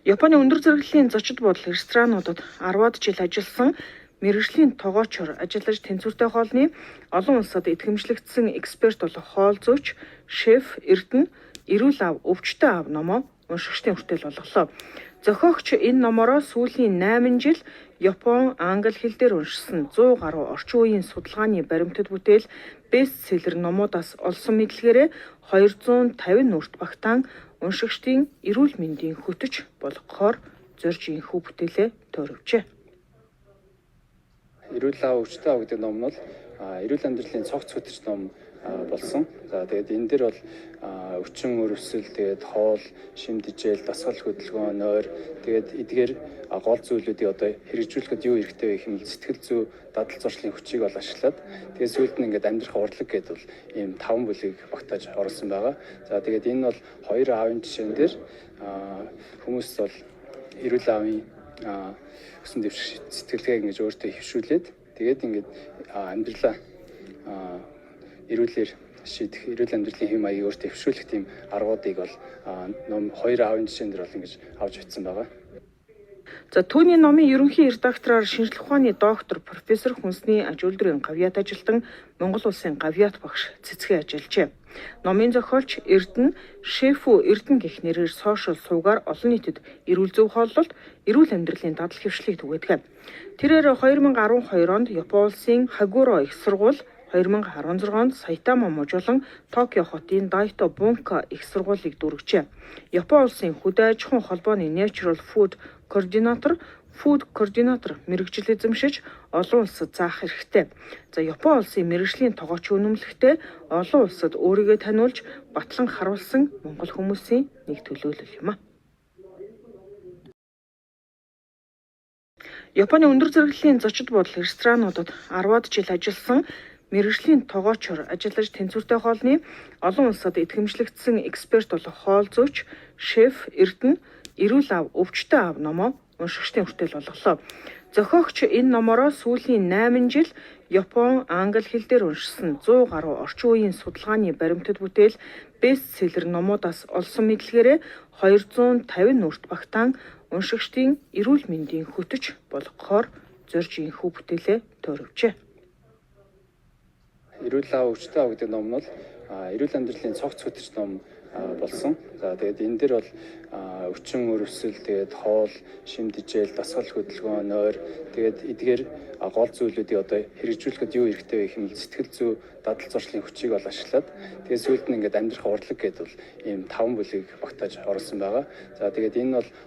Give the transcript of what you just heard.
Японы өндөр зэрэглэлийн зочид бодол ресторануудад 10-аад жил ажилласан мэргэжлийн тогоочор ажиллаж тэнцвэртэй хоолны олон улсад идэвхжлэгдсэн эксперт болох хоол зүйч, шеф Эрдэнэ эрүүл ав, өвчтөн ав номоо уншигчдын хүртэл болголоо. Зохиогч энэ номороо сүүлийн 8 жил Япон, англи хэл дээр уншсан 100 гаруй орчин үеийн судалгааны баримтад бүтээл бестселлер номуудаас олсон мэдлэгээрээ 250 нүрт багтаан уншигчдын эрүүл мэндийн хөтөч болгохоор зорж инхүү бүтээлээ тойрвжээ. Эрүүл ав өвчтөн ав гэдэг ном нь эрүүл амьдралын цогц хөтөч ном болсон. За тэгээд энэ дээр бол өвчин өрөвсөл, тэгээд хоол, шим дижээл, дасгал хөдөлгөөн, нойр, тэгээд эдгээр гол зүйлүүдийг одоо хэрэгжүүлэхэд юу хэрэгтэй вэ хэмээл сэтгэл зүй, дадал зуршлын хүчийг бол ашиглаад тэгээд сүүлд нь ингээд амьдрах урлаг гэдэг бол ийм 5 бүлийг багтааж оруулсан байгаа. За тэгээд энэ бол 2 аавын жишээн дээр хүмүүс бол эрүүл аавын өсөн дэвших сэтгэлгээг ингэж өөртөө хөвшүүлээд тэгээд ингээд амьдралаа эрүүлэр шийдэх, эрүүл амьдралын хэм маягийг өөртөө хөвшүүлэх тийм аргуудыг бол ном 2 аавын жишээн дээр бол ингэж авч бичсэн байгаа. За түүний номын ерөнхий редактораар шинжлэх ухааны доктор профессор Хүнсний аж үйлдвэрийн гавьяат ажилтан Монгол улсын гавьяат багш Цэцгээ ажиллажээ. Номын зохиолч Эрдэнэ шефүү Эрдэнэ гэх нэрээр сошиал сувгаар олон нийтэд эрүүл зөв хооллолт, эрүүл амьдралын дадал хэвшлийг түгээдэг. Тэрээр 2012 онд Япон улсын Хагуро их сургууль, 2016 онд Сайтама мужуулан Токио хотын Дайто Бунка их сургуулийг дүүргэжээ. Япон улсын хөдөө аж ахуйн холбооны Natural Food координатор мэргэжил эзэмшиж олон улсад заах хэрэгтэй. За Япон улсын мэргэжлийн тогооч үнэмлэхдээ олон улсад өөрийгөө таниулж батлан харуулсан монгол хүмүүсийн нэг төлөөлөл юм а. Японы өндөр зэрэглэлийн зочид бодол ресторануудад 10-аад жил ажилласан мэргэжлийн тогоочор ажиллаж тэнцвэртэй хоолны олон улсад идэвхжлэгдсэн эксперт болох хоол зүйч, шеф Эрдэнэ эрүүл ав, өвчтөн ав номоо уншигчдын хүртэл болголоо. Зохиогч энэ номороо сүүлийн 8 жил Япон, англи хэл дээр уншсан 100 гаруй орчин үеийн судалгааны баримтад бүтээл бестселлер номуудаас олсон мэдлэгээрээ 250 нүрт багтаан уншигчдын эрүүл мэндийн хөтөч болгохоор зорж инхүү бүтээлээ тойрвжээ. Эрүүл ав өвчтөн ав гэдэг ном нь бол эрүүл амьдралын цогц хөтөч ном болсон. За тэгээд энэ дээр бол өвчин өрөвсөл, тэгээд хоол, шим дижээл, дасгал хөдөлгөөн, нойр, тэгээд эдгээр гол зүйлүүдийг одоо хэрэгжүүлэхэд юу хэрэгтэй вэ хэмээл сэтгэл зүй, дадал зуршлын хүчийг бол ашиглаад тэгээд сүүлд нь ингээд амьдрах урлаг гэдэг бол ийм 5 бүлийг багтааж оруулсан байгаа. За тэгээд энэ бол